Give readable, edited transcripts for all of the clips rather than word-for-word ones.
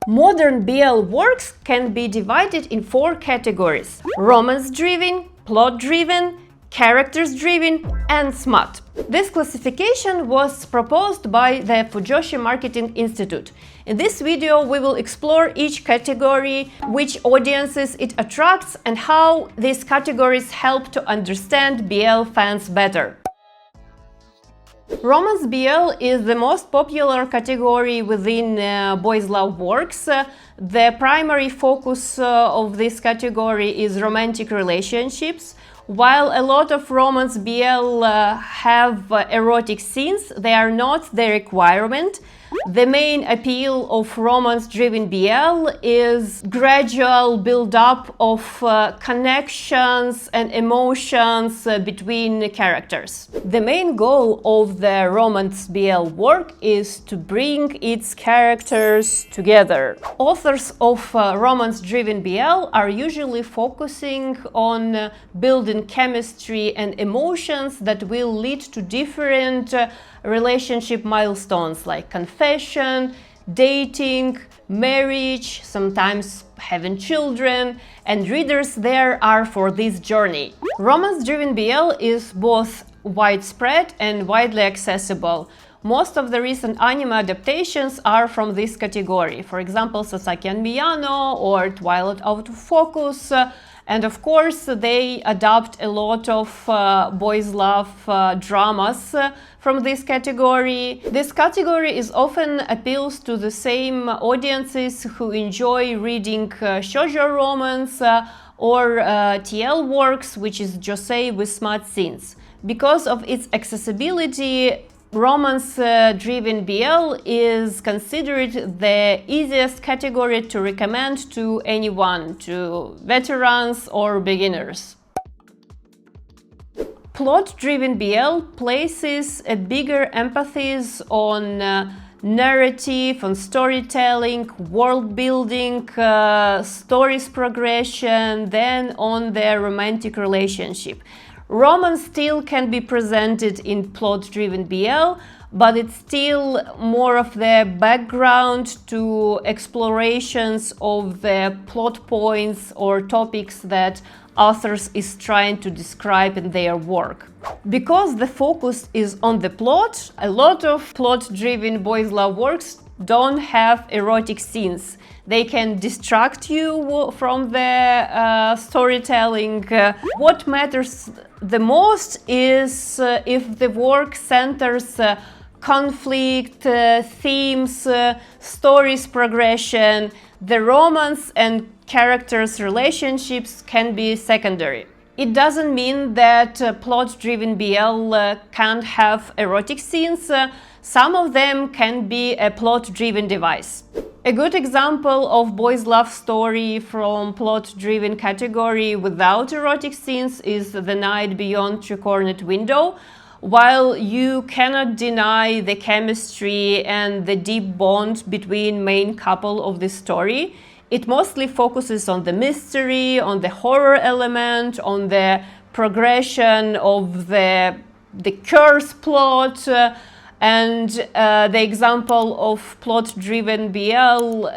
Modern BL works can be divided in 4 categories: romance-driven, plot-driven, characters-driven, and smut. This classification was proposed by the Fujoshi Marketing Institute. In this video, we will explore each category, which audiences it attracts, and how these categories help to understand BL fans better. Romance BL is the most popular category within boys' love works. The primary focus of this category is romantic relationships. While a lot of romance BL have erotic scenes, they are not the requirement. The main appeal of romance-driven BL is gradual build-up of connections and emotions between characters. The main goal of the romance BL work is to bring its characters together. Authors of romance-driven BL are usually focusing on building chemistry and emotions that will lead to different relationship milestones like confession, dating, marriage, sometimes having children, and readers there are for this journey. Romance-driven BL is both widespread and widely accessible. Most of the recent anime adaptations are from this category, for example, Sasaki and Miyano or Twilight Out of Focus. And of course, they adopt a lot of boys' love dramas from this category. This category is often appeals to the same audiences who enjoy reading shoujo romance or TL works, which is josei with smut scenes. Because of its accessibility, romance-driven BL is considered the easiest category to recommend to anyone, to veterans or beginners. Plot-driven BL places a bigger emphasis on narrative, on storytelling, world building, story's progression than on the romantic relationship. Romance still can be presented in plot-driven BL, but it's still more of the background to explorations of the plot points or topics that authors is trying to describe in their work. Because the focus is on the plot, a lot of plot-driven boys' love works don't have erotic scenes. They can distract you from the storytelling. What matters the most is if the work centers conflict, themes, stories progression. The romance and characters' relationships can be secondary. It doesn't mean that plot-driven BL can't have erotic scenes. Some of them can be a plot-driven device. A good example of boys' love story from plot-driven category without erotic scenes is The Night Beyond Three-Cornered Window. While you cannot deny the chemistry and the deep bond between main couple of this story, it mostly focuses on the mystery, on the horror element, on the progression of the curse plot. And the example of plot-driven BL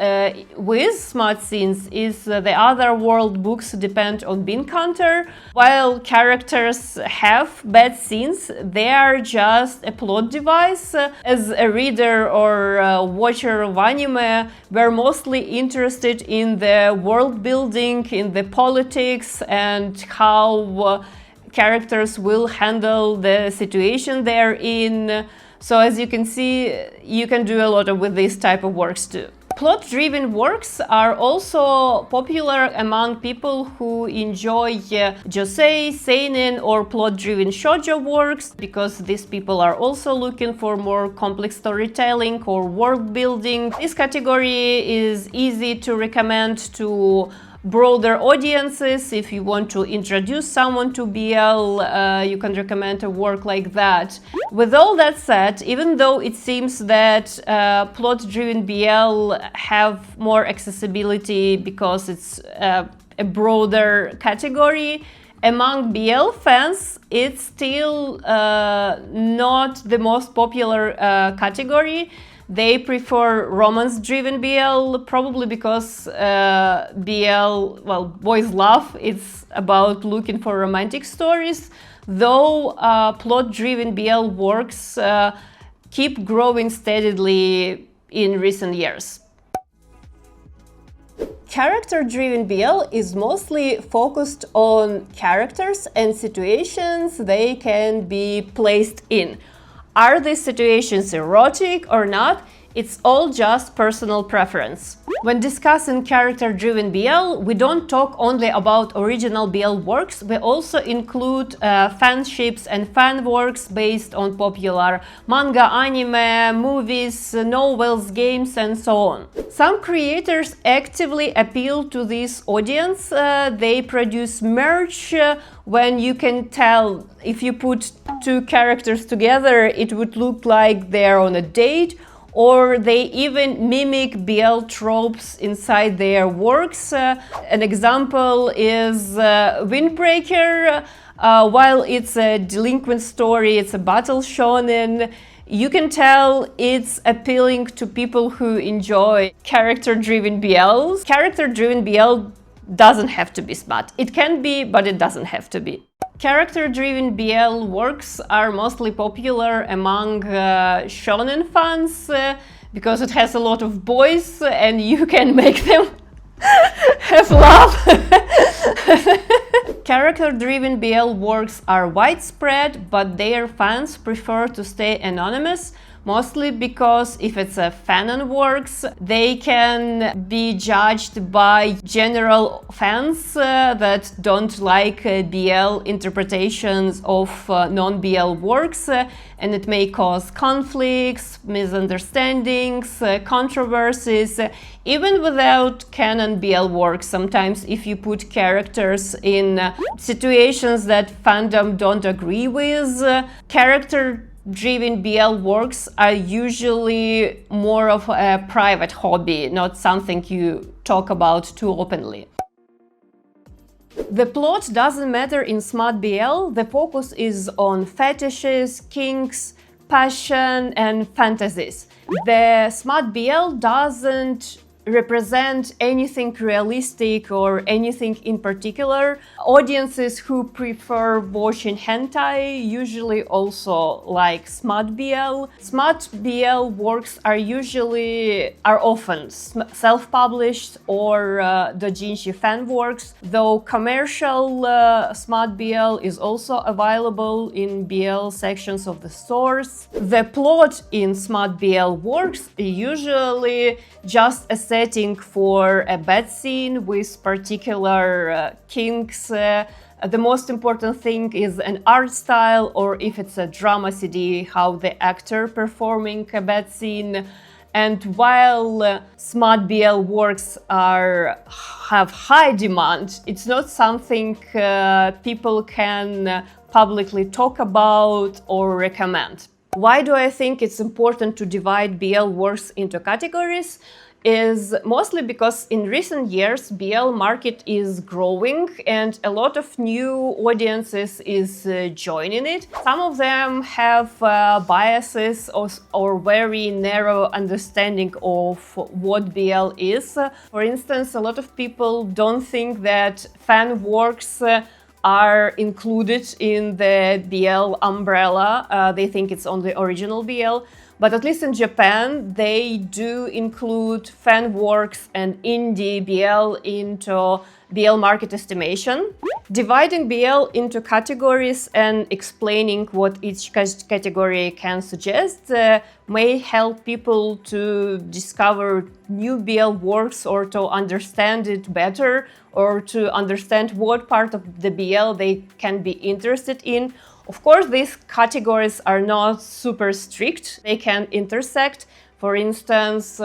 with smut scenes is the other world books depend on Bean Counter. While characters have bad scenes, they are just a plot device. As a reader or a watcher of anime, we're mostly interested in the world building, in the politics, and how characters will handle the situation they're in. So as you can see, you can do a lot with this type of works too. Plot-driven works are also popular among people who enjoy josei, seinen or plot-driven shoujo works, because these people are also looking for more complex storytelling or world building. This category is easy to recommend to broader audiences. If you want to introduce someone to BL, you can recommend a work like that. With all that said, even though it seems that plot-driven BL have more accessibility because it's a broader category, among BL fans, it's still not the most popular category. They prefer romance-driven BL, probably because BL, well, boys love, it's about looking for romantic stories, though plot-driven BL works keep growing steadily in recent years. Character-driven BL is mostly focused on characters and situations they can be placed in. Are these situations erotic or not? It's all just personal preference. When discussing character-driven BL, we don't talk only about original BL works, we also include fanships and fan works based on popular manga, anime, movies, novels, games, and so on. Some creators actively appeal to this audience. They produce merch when you can tell if you put two characters together, it would look like they're on a date, or they even mimic BL tropes inside their works. An example is Windbreaker. While it's a delinquent story, it's a battle shonen, you can tell it's appealing to people who enjoy character-driven BLs. Character-driven BL doesn't have to be smut. It can be, but it doesn't have to be. Character-driven BL works are mostly popular among shonen fans because it has a lot of boys and you can make them have love. Character-driven BL works are widespread, but their fans prefer to stay anonymous, mostly because if it's a fanon works, they can be judged by general fans that don't like BL interpretations of non-BL works, and it may cause conflicts, misunderstandings, controversies, even without canon BL works. Sometimes if you put characters in situations that fandom don't agree with, character-driven BL works are usually more of a private hobby, not something you talk about too openly. The plot doesn't matter in Smut BL, the focus is on fetishes, kinks, passion and fantasies. The Smut BL doesn't represent anything realistic or anything in particular. Audiences who prefer watching hentai usually also like Smut BL. Smut BL works are often self-published or doujinshi fan works, though commercial Smut BL is also available in BL sections of the stores. The plot in Smut BL works usually just a setting for a bed scene with particular kinks. The most important thing is an art style, or if it's a drama CD, how the actor performing a bed scene. And while Smut BL works have high demand, it's not something people can publicly talk about or recommend. Why do I think it's important to divide BL works into categories? Is mostly because in recent years BL market is growing and a lot of new audiences is joining it. Some of them have biases or very narrow understanding of what BL is. For instance, a lot of people don't think that fan works are included in the BL umbrella. They think it's only original BL. But at least in Japan, they do include fan works and indie BL into BL market estimation. Dividing BL into categories and explaining what each category can suggest may help people to discover new BL works or to understand it better, or to understand what part of the BL they can be interested in. Of course, these categories are not super strict. They can intersect. For instance,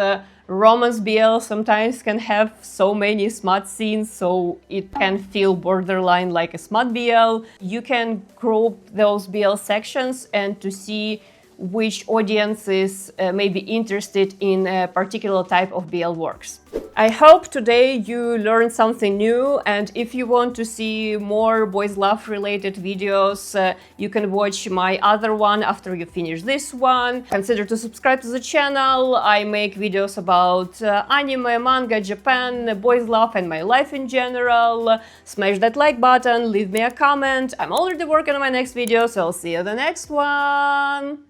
romance BL sometimes can have so many smut scenes, so it can feel borderline like a smut BL. You can group those BL sections and to see which audiences may be interested in a particular type of BL works. I hope today you learned something new, and if you want to see more boys love related videos, you can watch my other one after you finish this one. Consider to subscribe to the channel. I make videos about anime, manga, Japan, boys love and my life in general. Smash that like button, leave me a comment. I'm already working on my next video, so I'll see you in the next one!